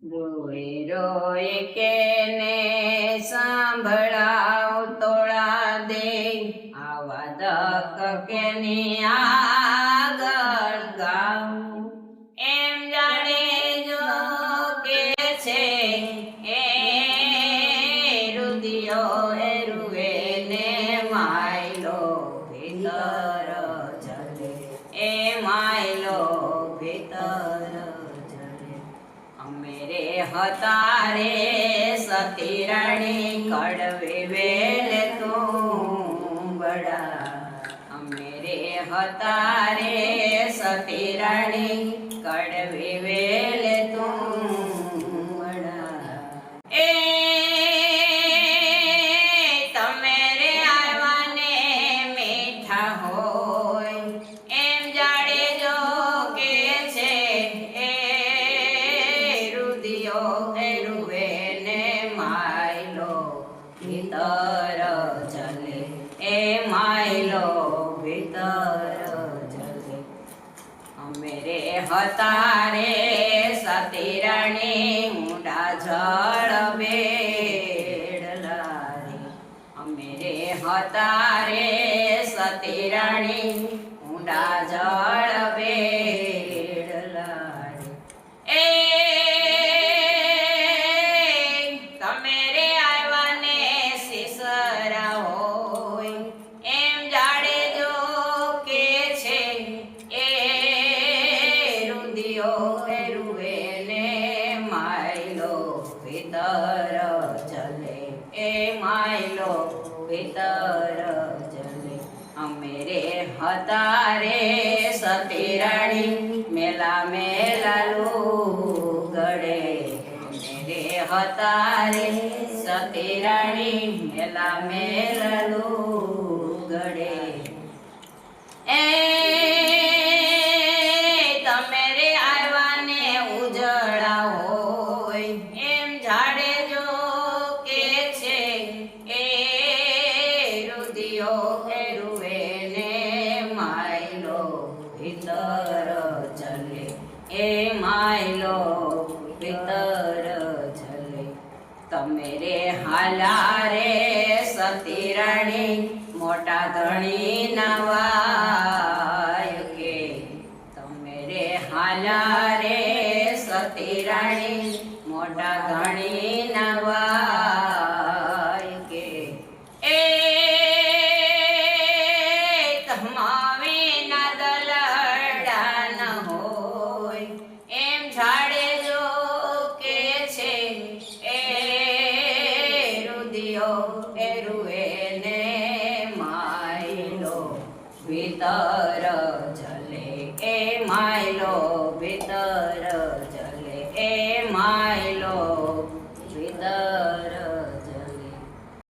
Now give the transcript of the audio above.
રોય રોય કેને સાંભળાવ તોળા દે આવા દક કેની આગળ ગાઉં એમ જાણે જો કે છે એ રુદિયો એ રૂવે ને માયલો ભીતર જલે એ માયલો ભીતર અમે રે હતા રે સતી રાણી કડવે વેલ તું બડા અમે રે હતા રે સતી રાણી કડવે વેલ તું બડા એ તમે રે આવ્યાને મીઠા હોય એમ જાડે જો કે છે એ રૂવે ને માયલો ભીતર જલે એ માયલો ભીતર જલે અમે રે હતા રે સતી રાણી ઊંડા જળ બેડલા રે અમે રે હતા રે સતી રાણી ઊંડા જળ બેડલા રે એ ભીતર જલે એ માયલો ભીતર જલે અમે રે હતા રે સતી રાણી મેલા મેલા લુગડે અમે રે હતા રે સતી રાણી મેલા મેલા લુગડે એ તમે રે આવ્યાને ઉજળા હોય એમ જાડે જો કે છે એ રુદિયો એ રૂવે ને માયલો ભીતર જલે એ માયલો ભીતર જલે તમે રે હાલા રે સતી રાણી મોટા ધણી નવાય કે તમે રે હાલા રે સતી રાણી મોટા ધણી નવાય કે એ તમાવી ના દલડા ન હોય એમ જાડે જો કે છે એ રુદિયો એ રૂવે ને માયલો ભીતર જલે એ માયલો ભીતર